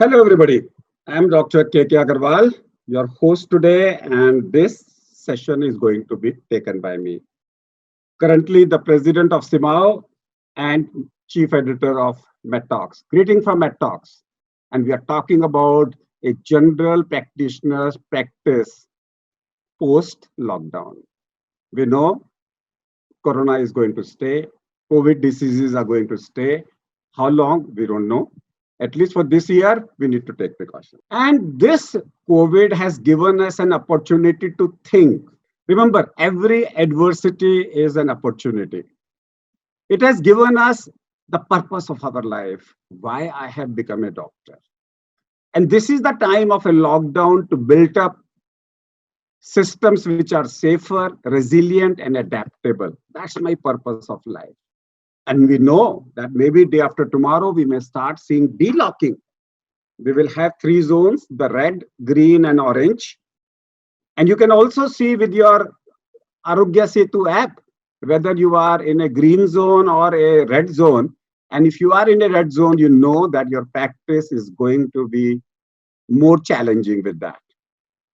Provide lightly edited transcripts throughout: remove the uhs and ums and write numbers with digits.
Hello, everybody. I'm Dr. K.K. Agarwal, your host today, and this session is going to be taken by me. Currently, the president of CIMAO and chief editor of MedTalks. Greeting from MedTalks. And we are talking about a general practitioner's practice post lockdown. We know Corona is going to stay, COVID diseases are going to stay. How long? We don't know. At least for this year, we need to take precaution. And this COVID has given us an opportunity to think. Remember, every adversity is an opportunity. It has given us the purpose of our life, why I have become a doctor. And this is the time of a lockdown to build up systems which are safer, resilient, and adaptable. That's my purpose of life. And we know that maybe day after tomorrow, we may start seeing delocking. We will have three zones, the red, green, and orange. And you can also see with your Arogya Setu app, whether you are in a green zone or a red zone. And if you are in a red zone, you know that your practice is going to be more challenging with that.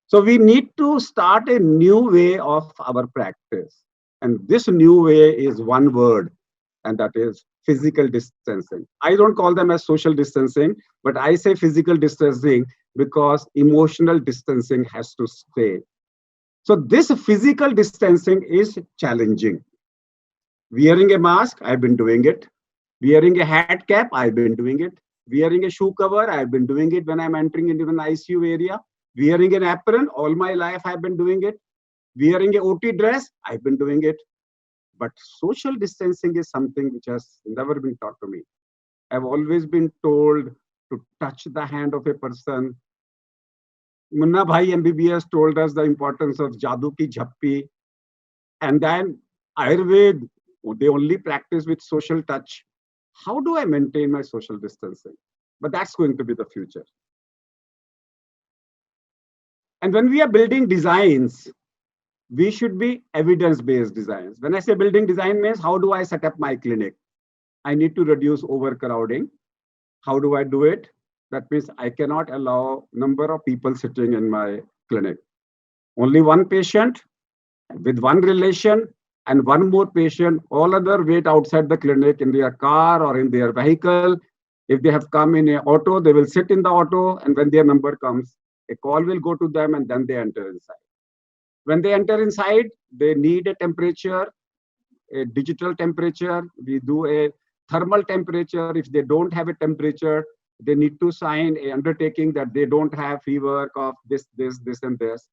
So we need to start a new way of our practice. And this new way is one word, and that is physical distancing. I don't call them as social distancing, but I say physical distancing because emotional distancing has to stay. So this physical distancing is challenging. Wearing a mask, I've been doing it. Wearing a hat cap, I've been doing it. Wearing a shoe cover, I've been doing it when I'm entering into an ICU area. Wearing an apron, all my life I've been doing it. Wearing a OT dress, I've been doing it. But social distancing is something which has never been taught to me. I've always been told to touch the hand of a person. Munna Bhai MBBS told us the importance of Jadoo ki Jhappi. And then Ayurveda, they only practice with social touch. How do I maintain my social distancing? But that's going to be the future. And when we are building designs, we should be evidence-based designs. When I say building design means, how do I set up my clinic? I need to reduce overcrowding. How do I do it? That means I cannot allow number of people sitting in my clinic. Only one patient with one relation and one more patient, all other wait outside the clinic in their car or in their vehicle. If they have come in an auto, they will sit in the auto, and when their number comes, a call will go to them and then they enter inside. When they enter inside, they need a temperature, a digital temperature. We do a thermal temperature. If they don't have a temperature, they need to sign a undertaking that they don't have fever, cough, this, and this.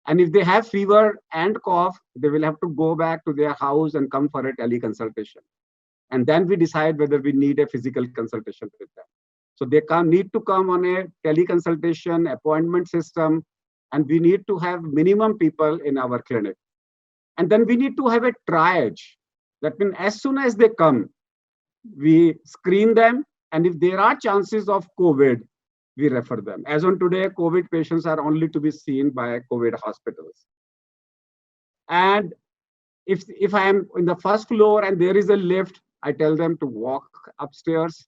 And if they have fever and cough, they will have to go back to their house and come for a teleconsultation. And then we decide whether we need a physical consultation with them. So they need to come on a teleconsultation appointment system, and we need to have minimum people in our clinic. And then we need to have a triage. That means as soon as they come, we screen them, and if there are chances of COVID, we refer them. As on today, COVID patients are only to be seen by COVID hospitals. And if I am in the first floor and there is a lift, I tell them to walk upstairs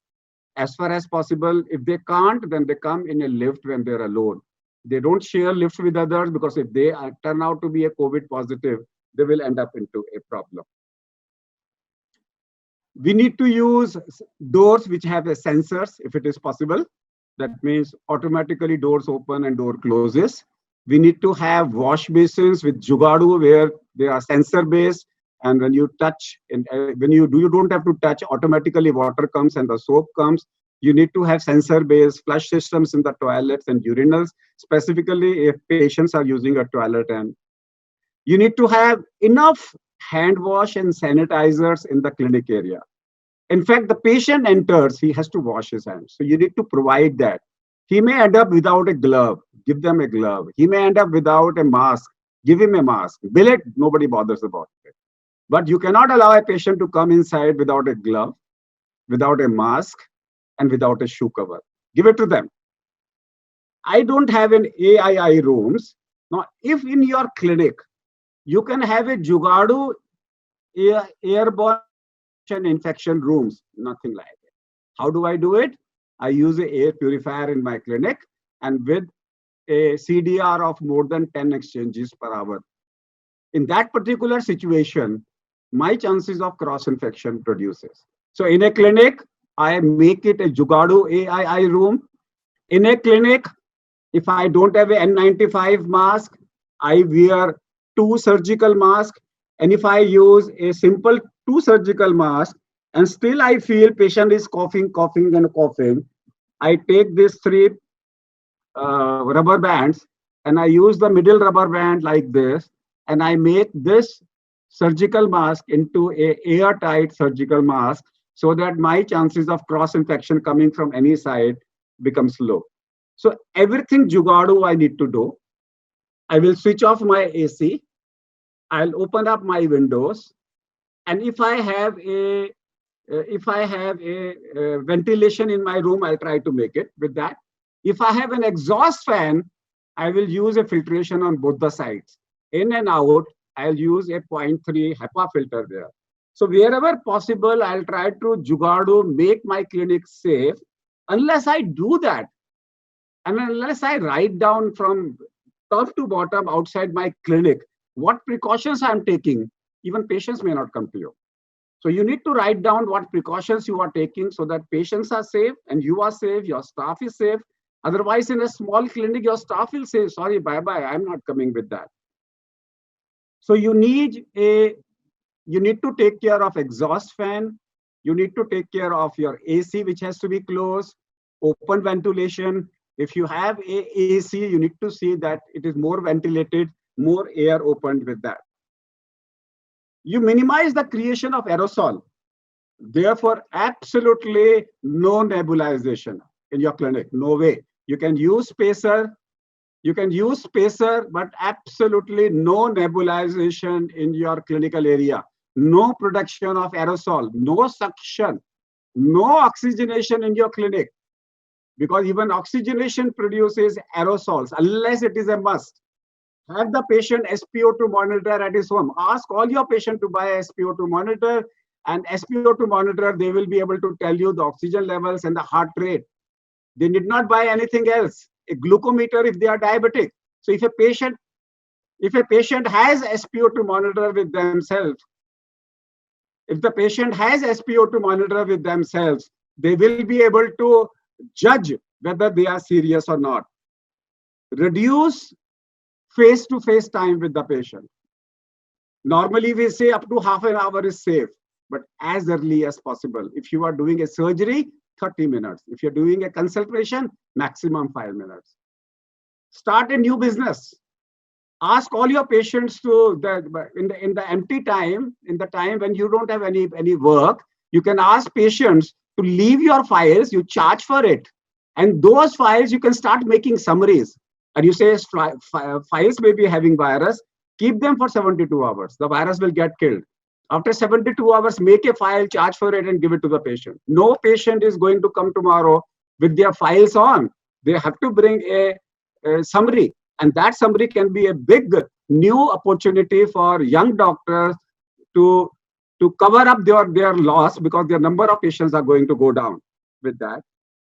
as far as possible. If they can't, then they come in a lift when they're alone. They don't share lifts with others, because if they turn out to be a COVID positive, they will end up into a problem. We need to use doors which have a sensors if it is possible. That means automatically doors open and door closes. We need to have wash basins with Jugadu where they are sensor based, and when you touch, and when you do, you don't have to touch, automatically water comes and the soap comes. You need to have sensor based flush systems in the toilets and urinals, specifically if patients are using a toilet. And you need to have enough hand wash and sanitizers in the clinic area. In fact, the patient enters, he has to wash his hands. So you need to provide that. He may end up without a glove, give them a glove. He may end up without a mask, give him a mask. Bill it, nobody bothers about it. But you cannot allow a patient to come inside without a glove, without a mask, and without a shoe cover. Give it to them. I don't have an AII rooms. Now, if in your clinic, you can have a Jugadu airborne infection rooms, nothing like it. How do I do it? I use a air purifier in my clinic and with a CDR of more than 10 exchanges per hour. In that particular situation, my chances of cross infection reduces. So in a clinic, I make it a Jugadu AII room. In a clinic, if I don't have an N95 mask, I wear two surgical masks. And if I use a simple two surgical mask and still I feel patient is coughing, coughing and coughing, I take these three rubber bands and I use the middle rubber band like this and I make this surgical mask into a airtight surgical mask so that my chances of cross infection coming from any side becomes low. So everything Jugadu I need to do. I will switch off my AC. I'll open up my windows. And if I have a ventilation in my room, I'll try to make it with that. If I have an exhaust fan, I will use a filtration on both the sides. In and out, I'll use a 0.3 HEPA filter there. So wherever possible, I'll try to Jugadu make my clinic safe. Unless I do that, and unless I write down from top to bottom outside my clinic what precautions I'm taking, even patients may not come to you. So you need to write down what precautions you are taking so that patients are safe and you are safe, your staff is safe. Otherwise, in a small clinic, your staff will say, sorry, bye-bye, I'm not coming with that. So you need to take care of exhaust fan. You need to take care of your AC, which has to be closed, open ventilation. If you have a AC, you need to see that it is more ventilated, more air opened with that. You minimize the creation of aerosol. Therefore, absolutely no nebulization in your clinic. No way. You can use spacer. But absolutely no nebulization in your clinical area. No production of aerosol, no suction, no oxygenation in your clinic. Because even oxygenation produces aerosols, unless it is a must. Have the patient SpO2 monitor at his home. Ask all your patients to buy a SpO2 monitor, and SpO2 monitor, they will be able to tell you the oxygen levels and the heart rate. They need not buy anything else. A glucometer if they are diabetic. So if a patient has SpO2 monitor with themselves, if the patient has SpO2 monitor with themselves, they will be able to judge whether they are serious or not. Reduce face-to-face time with the patient. Normally we say up to half an hour is safe, but as early as possible. If you are doing a surgery, 30 minutes. If you're doing a consultation, maximum 5 minutes. Start a new business. Ask all your patients to in the empty time, in the time when you don't have any work, you can ask patients to leave your files, you charge for it. And those files, you can start making summaries. And you say files may be having virus, keep them for 72 hours. The virus will get killed. After 72 hours, make a file, charge for it, and give it to the patient. No patient is going to come tomorrow with their files on. They have to bring a summary. And that summary can be a big new opportunity for young doctors to cover up their loss, because their number of patients are going to go down with that.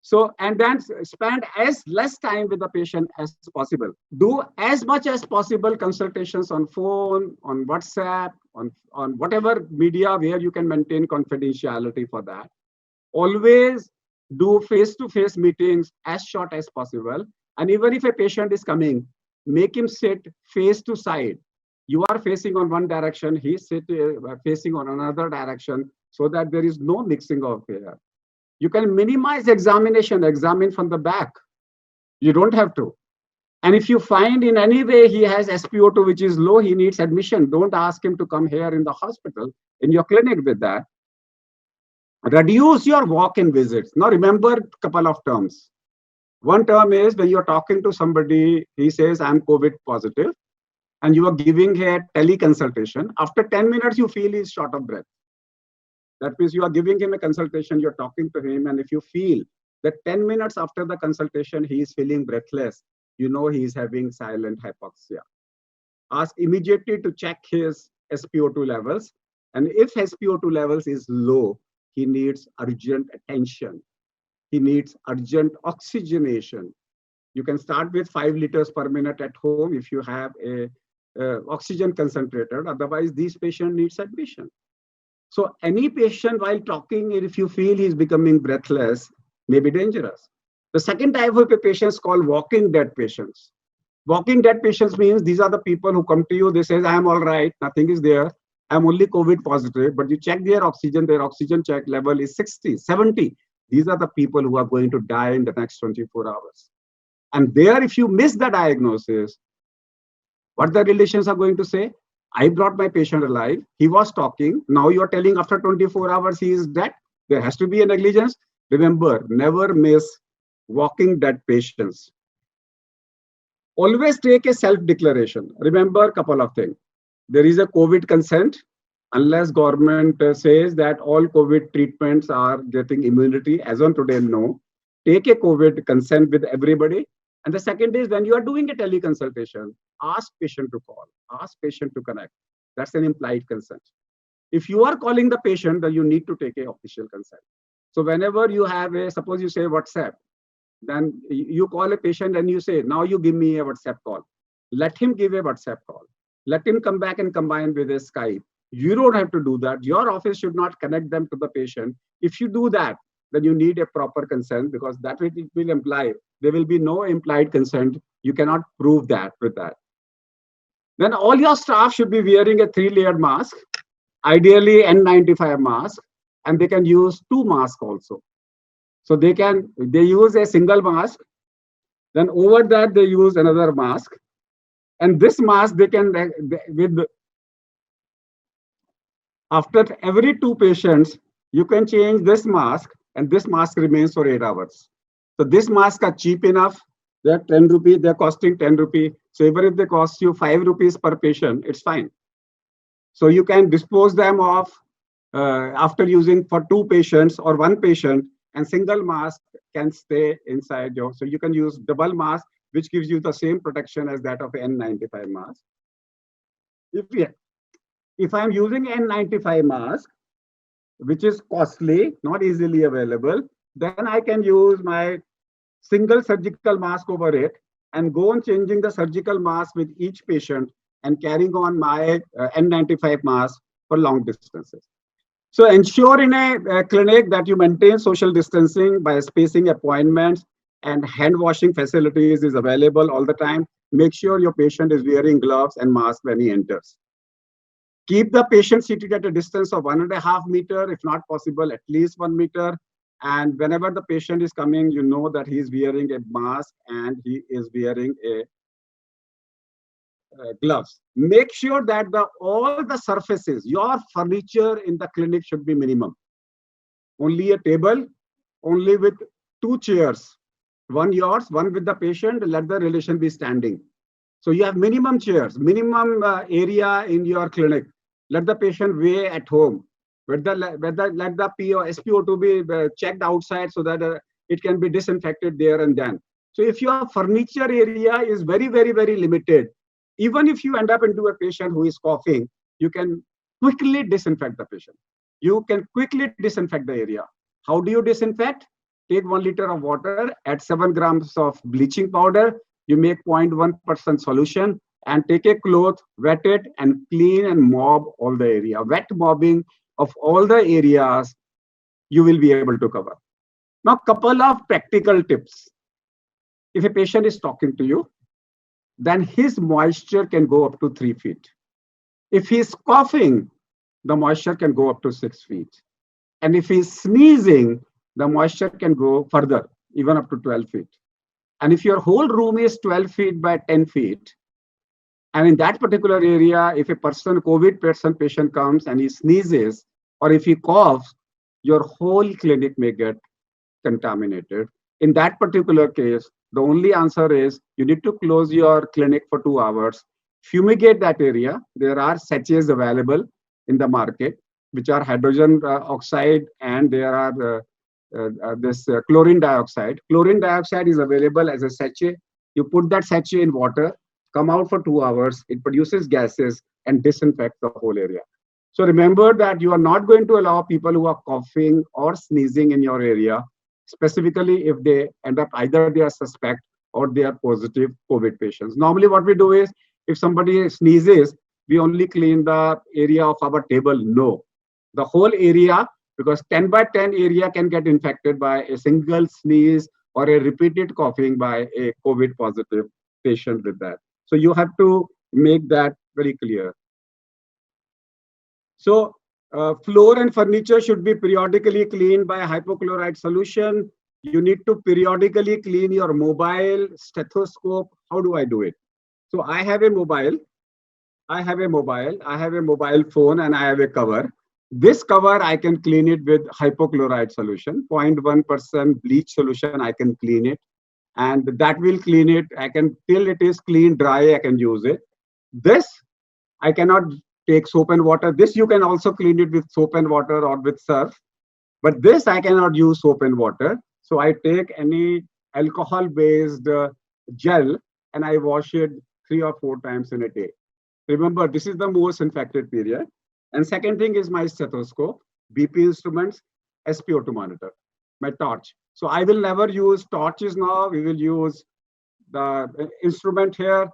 So, and then spend as less time with the patient as possible. Do as much as possible consultations on phone, on WhatsApp, on whatever media where you can maintain confidentiality for that. Always do face-to-face meetings as short as possible. And even if a patient is coming, make him sit face to side. You are facing on one direction, he's facing on another direction, so that there is no mixing of air. You can minimize examination, examine from the back. You don't have to. And if you find in any way he has SpO2 which is low, he needs admission, don't ask him to come here in the hospital, in your clinic with that. Reduce your walk-in visits. Now remember a couple of terms. One term is when you're talking to somebody, he says, I'm COVID positive, and you are giving a teleconsultation. After 10 minutes, you feel he's short of breath. That means you are giving him a consultation, you're talking to him, and if you feel that 10 minutes after the consultation, he is feeling breathless, you know he is having silent hypoxia. Ask immediately to check his SpO2 levels. And if SpO2 levels is low, he needs urgent attention. he needs urgent oxygenation. You can start with 5 liters per minute at home if you have a oxygen concentrator. Otherwise, these patient needs admission. So any patient while talking, if you feel he's becoming breathless, may be dangerous. The second type of a patient is called walking dead patients. Walking dead patients means these are the people who come to you, they say, I'm all right, nothing is there, I'm only COVID positive, but you check their oxygen check level is 60, 70. These are the people who are going to die in the next 24 hours. And there, if you miss the diagnosis, what the relations are going to say? I brought my patient alive. He was talking. Now you are telling after 24 hours he is dead. There has to be a negligence. Remember, never miss walking dead patients. Always take a self-declaration. Remember a couple of things. There is a COVID consent. Unless government says that all COVID treatments are getting immunity, as on today, no. Take a COVID consent with everybody. And the second is when you are doing a teleconsultation, ask patient to call, ask patient to connect. That's an implied consent. If you are calling the patient, then you need to take a official consent. So whenever you have a, suppose you say WhatsApp, then you call a patient and you say, now you give me a WhatsApp call. Let him give a WhatsApp call. Let him come back and combine with a Skype. You don't have to do that. Your office should not connect them to the patient. If you do that, then you need a proper consent, because that way it will imply there will be no implied consent. You cannot prove that with that. Then all your staff should be wearing a 3-layered mask, ideally N95 mask, and they can use 2 masks also. So they use a single mask, then over that they use another mask, and this mask they can after every 2 patients you can change this mask, and this mask remains for 8 hours. So this mask are cheap enough. They're 10 rupees. They're costing 10 rupees. So even if they cost you 5 rupees per patient, it's fine. So you can dispose them of after using for 2 patients or 1 patient, and single mask can stay inside your. So you can use double mask, which gives you the same protection as that of N95 mask. If I'm using N95 mask, which is costly, not easily available, then I can use my single surgical mask over it and go on changing the surgical mask with each patient and carrying on my N95 mask for long distances. So ensure in a clinic that you maintain social distancing by spacing appointments, and hand washing facilities is available all the time. Make sure your patient is wearing gloves and mask when he enters. Keep the patient seated at a distance of 1.5 meters, if not possible, at least 1 meter. And whenever the patient is coming, you know that he is wearing a mask and he is wearing a gloves. Make sure that all the surfaces, your furniture in the clinic should be minimum. Only a table, only with 2 chairs, one yours, one with the patient. Let the relation be standing. So you have minimum chairs, minimum area in your clinic. Let the patient weigh at home. Let the SpO2 be checked outside so that it can be disinfected there and then. So if your furniture area is very, very, very limited, even if you end up into a patient who is coughing, you can quickly disinfect the patient. You can quickly disinfect the area. How do you disinfect? Take 1 liter of water, add 7 grams of bleaching powder. You make 0.1% solution and take a cloth, wet it and clean and mob all the area. Wet mobbing of all the areas you will be able to cover. Now, couple of practical tips. If a patient is talking to you, then his moisture can go up to 3 feet. If he's coughing, the moisture can go up to 6 feet. And if he's sneezing, the moisture can go further, even up to 12 feet. And if your whole room is 12 feet by 10 feet, and in that particular area, if a COVID patient comes and he sneezes, or if he coughs, your whole clinic may get contaminated. In that particular case, the only answer is you need to close your clinic for 2 hours, fumigate that area. There are sachets available in the market, which are hydrogen oxide, and there are chlorine dioxide. Chlorine dioxide is available as a sachet. You put that sachet in water, come out for 2 hours, it produces gases and disinfects the whole area. So remember that you are not going to allow people who are coughing or sneezing in your area. specifically if they end up either they are suspect or they are positive COVID patients. Normally, what we do is if somebody sneezes, we only clean the area of our table. No, the whole area, because 10 by 10 area can get infected by a single sneeze or a repeated coughing by a COVID positive patient with that. So you have to make that very clear. So floor and furniture should be periodically cleaned by a hypochlorite solution. You need to periodically clean your mobile, stethoscope. How do I do it? So I have a mobile, I have a mobile phone, and I have a cover. This cover, I can clean it with hypochlorite solution, 0.1% bleach solution, I can clean it. And that will clean it. I can, till it is clean, dry, I can use it. This, I cannot take soap and water. This you can also clean it with soap and water or with surf. But this I cannot use soap and water. So I take any alcohol-based gel and I wash it 3 or 4 times in a day. Remember, this is the most infected period. And second thing is my stethoscope, BP instruments, SpO2 monitor, my torch. So I will never use torches now. We will use the instrument here.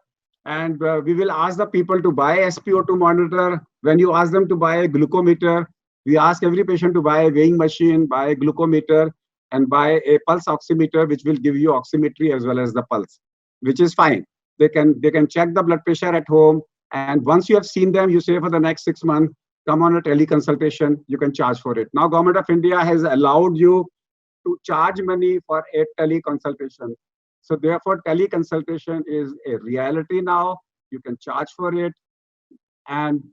And we will ask the people to buy SpO2 monitor. When you ask them to buy a glucometer, we ask every patient to buy a weighing machine, buy a glucometer, and buy a pulse oximeter, which will give you oximetry as well as the pulse, which is fine. They can check the blood pressure at home. And once you have seen them, you say for the next 6 months, come on a teleconsultation, you can charge for it. Now, Government of India has allowed you to charge money for a teleconsultation. So therefore, teleconsultation is a reality now. You can charge for it and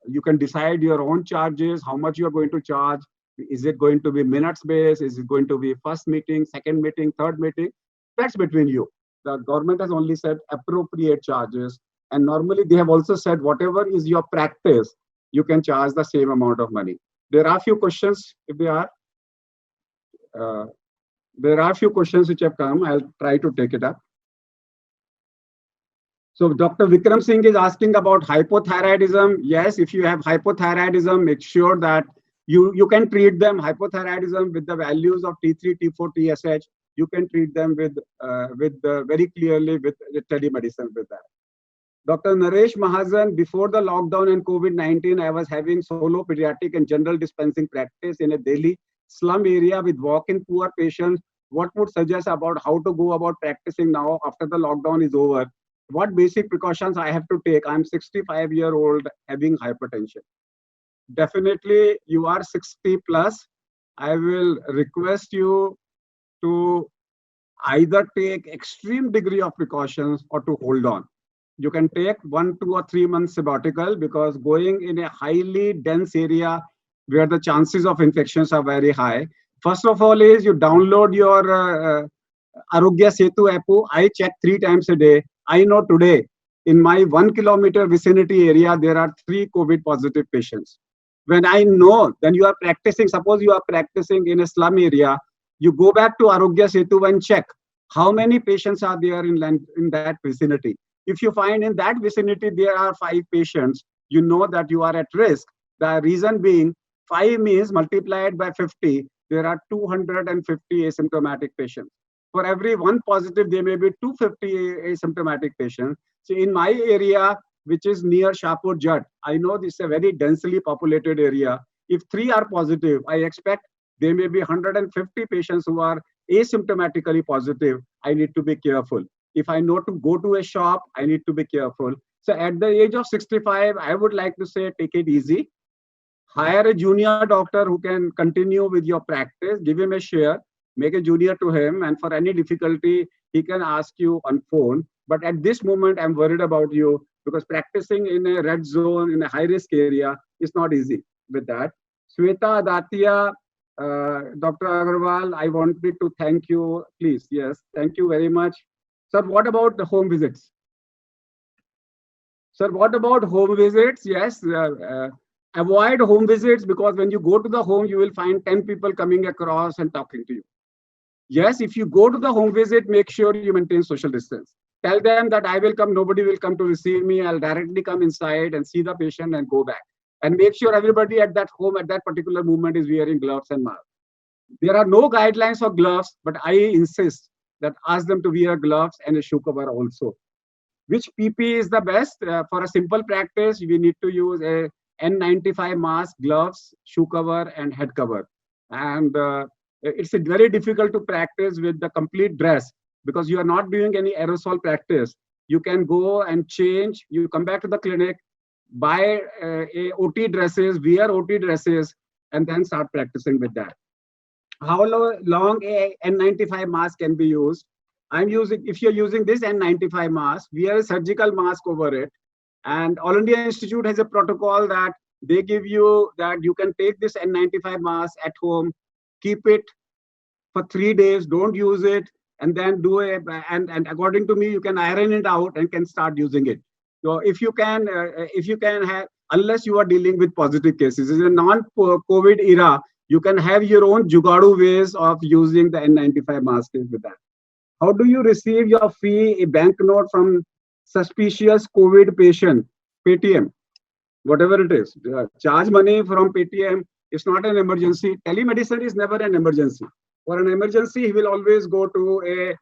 you can decide your own charges, how much you are going to charge. Is it going to be minutes based? Is it going to be first meeting, second meeting, third meeting? That's between you. The government has only said appropriate charges. And normally they have also said whatever is your practice, you can charge the same amount of money. There are a few questions, if there are. There are a few questions which have come. I'll try to take it up. So Dr. Vikram Singh is asking about hypothyroidism. Yes, if you have hypothyroidism, make sure that you can treat them, hypothyroidism, with the values of T3, T4, TSH. You can treat them with very clearly with telemedicine with that. Dr. Naresh Mahajan, before the lockdown and COVID-19, I was having solo pediatric and general dispensing practice in a Delhi slum area with walk-in poor patients. What would suggest about how to go about practicing now after the lockdown is over? What basic precautions I have to take? I'm 65-year-old having hypertension. Definitely, you are 60 plus. I will request you to either take extreme degree of precautions or to hold on. You can take 1, 2, or 3 months sabbatical, because going in a highly dense area where the chances of infections are very high. First of all is you download your Arogya Setu app. I check 3 times a day. I know today in my 1 kilometer vicinity area, there are 3 COVID positive patients. When I know, then you are practicing, suppose you are practicing in a slum area, you go back to Arogya Setu and check how many patients are there in that vicinity. If you find in that vicinity there are 5 patients, you know that you are at risk. The reason being, 5 means multiplied by 50, there are 250 asymptomatic patients. For every 1 positive, there may be 250 asymptomatic patients. So in my area, which is near Shahpur Jat, I know this is a very densely populated area. If 3 are positive, I expect there may be 150 patients who are asymptomatically positive. I need to be careful. If I know to go to a shop, I need to be careful. So at the age of 65, I would like to say, take it easy. Hire a junior doctor who can continue with your practice. Give him a share. Make a junior to him. And for any difficulty, he can ask you on phone. But at this moment, I'm worried about you, because practicing in a red zone, in a high-risk area, is not easy with that. Sweta Datia, Dr. Agarwal, I wanted to thank you. Please, yes, thank you very much. Sir, what about the home visits? Sir, what about home visits? Yes, avoid home visits, because when you go to the home, you will find 10 people coming across and talking to you. Yes, if you go to the home visit, make sure you maintain social distance. Tell them that I will come, nobody will come to receive me. I'll directly come inside and see the patient and go back. And make sure everybody at that home at that particular moment is wearing gloves and mask. There are no guidelines for gloves, but I insist that ask them to wear gloves and a shoe cover also. Which PP is the best? For a simple practice, we need to use a N95 mask, gloves, shoe cover, and head cover. And it's very difficult to practice with the complete dress because you are not doing any aerosol practice. You can go and change. You come back to the clinic, buy a OT dresses, wear OT dresses, and then start practicing with that. How long a N95 mask can be used? I'm using, if you're using this N95 mask, wear a surgical mask over it. And All India Institute has a protocol that they give you that you can take this N95 mask at home, keep it for 3 days, don't use it, and then do a, and according to me, you can iron it out and can start using it. So if you can have, unless you are dealing with positive cases, in a non-COVID era, you can have your own jugadu ways of using the N95 mask with that. How do you receive your fee, a banknote from suspicious COVID patient? Paytm, whatever it is. Charge money from Paytm is not an emergency. Telemedicine is never an emergency. For an emergency, he will always go to a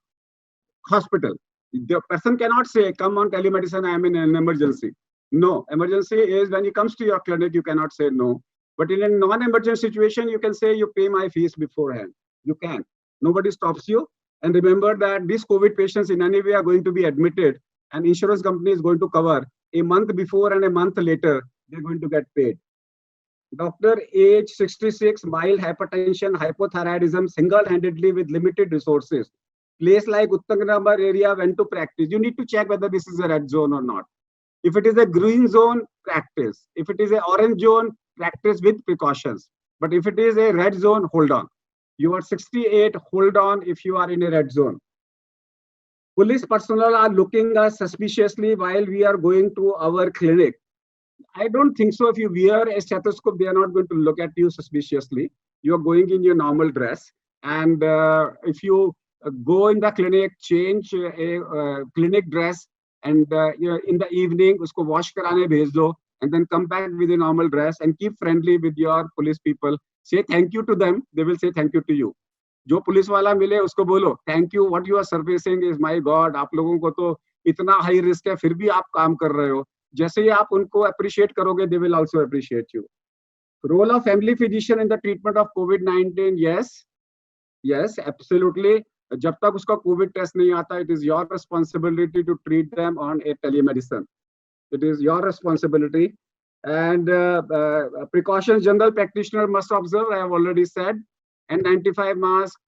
hospital. The person cannot say, come on telemedicine, I am in an emergency. No, emergency is when he comes to your clinic, you cannot say no. But in a non-emergency situation, you can say, you pay my fees beforehand. You can. Nobody stops you. And remember that these COVID patients in any way are going to be admitted, and insurance company is going to cover a month before and a month later, they're going to get paid. Doctor, age 66, mild hypertension, hypothyroidism, single-handedly with limited resources. Place like Uttanganambar area, when to practice. You need to check whether this is a red zone or not. If it is a green zone, practice. If it is an orange zone, practice with precautions. But if it is a red zone, hold on. You are 68, hold on if you are in a red zone. Police personnel are looking us suspiciously while we are going to our clinic. I don't think so. If you wear a stethoscope, they are not going to look at you suspiciously. You are going in your normal dress. And if you go in the clinic, change a clinic dress, and in the evening, usko wash karane bhej do, and then come back with a normal dress and keep friendly with your police people. Say thank you to them. They will say thank you to you. जो police वाला मिले उसको बोलो thank you what you are servicing is my god आप लोगों को तो इतना हाई रिस्क है फिर भी आप काम कर रहे हो जैसे ही आप उनको अप्रिशिएट करोगे they will also appreciate you role of family physician in the treatment of कोविड-19 yes absolutely जब तक उसका कोविड टेस्ट नहीं आता it is your responsibility to treat them on a telemedicine it is your responsibility and precautions general practitioner must observe I have already said N95 mask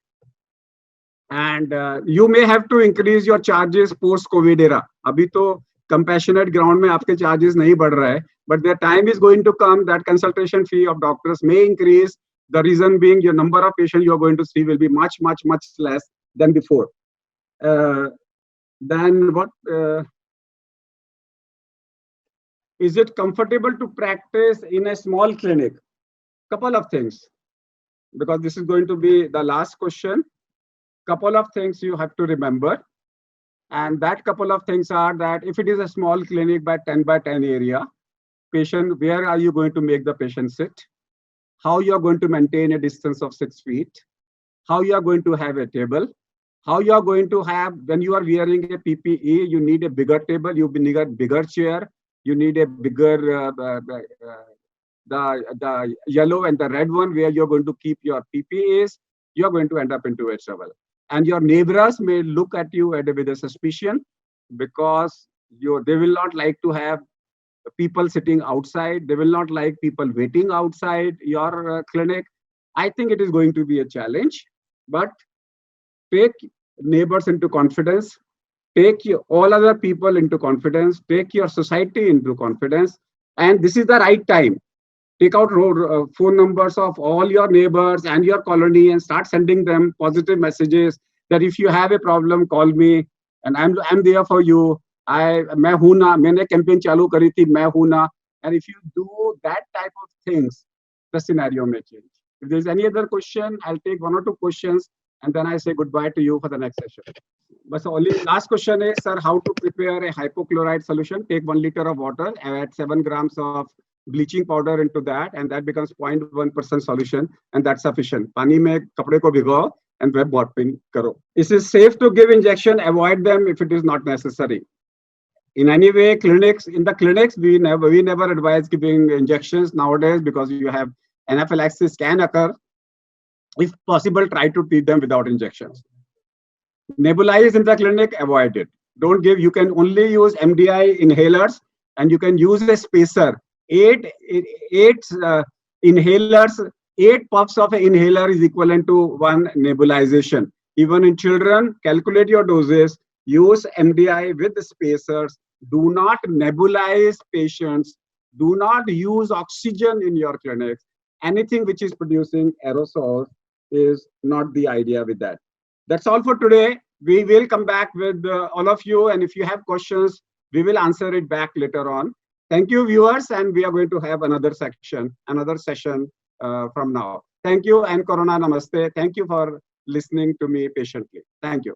and you may have to increase your charges post covid era abhi to compassionate ground mein aapke charges nahi बढ़ रहा है but the time is going to come that consultation fee of doctors may increase the reason being your number of patients you are going to see will be much less than before then what is it comfortable to practice in a small clinic? Couple of things, because this is going to be the last question. Couple of things you have to remember. And that couple of things are that if it is a small clinic by 10 by 10 area, patient, where are you going to make the patient sit? How you are going to maintain a distance of 6 feet? How you are going to have a table? How you are going to have, when you are wearing a PPE, you need a bigger table, you need a bigger chair, you need a bigger the yellow and the red one where you're going to keep your PPEs. You're going to end up into a trouble, and your neighbors may look at you with a suspicion because they will not like to have people sitting outside. They will not like people waiting outside your clinic. I think it is going to be a challenge, but take neighbors into confidence. Take all other people into confidence, take your society into confidence, and this is the right time. Take out phone numbers of all your neighbors and your colony and start sending them positive messages that if you have a problem, call me and I'm there for you. मैं हूं ना, मैंने campaign चालू करी थी, मैं हूं ना. And if you do that type of things, the scenario may change. If there's any other question, I'll take 1 or 2 questions and then I say goodbye to you for the next session. But the only last question is, sir, how to prepare a hypochlorite solution? Take 1 liter of water, add 7 grams of bleaching powder into that, and that becomes 0.1% solution, and that's sufficient. पानी में कपड़े को भिगो and web warping करो. It is safe to give injection. Avoid them if it is not necessary. In any way, in the clinics, we never advise giving injections nowadays because you have anaphylaxis can occur. If possible, try to treat them without injections. Nebulize in the clinic, avoid it. Don't give. You can only use MDI inhalers, and you can use a spacer. Eight inhalers, 8 puffs of an inhaler is equivalent to 1 nebulization. Even in children, calculate your doses. Use MDI with the spacers. Do not nebulize patients. Do not use oxygen in your clinics. Anything which is producing aerosols is not the idea with that. That's all for today. We will come back with all of you, and if you have questions, we will answer it back later on. Thank you, viewers, and we are going to have another session from now. Thank you, and Corona Namaste. Thank you for listening to me patiently. Thank you.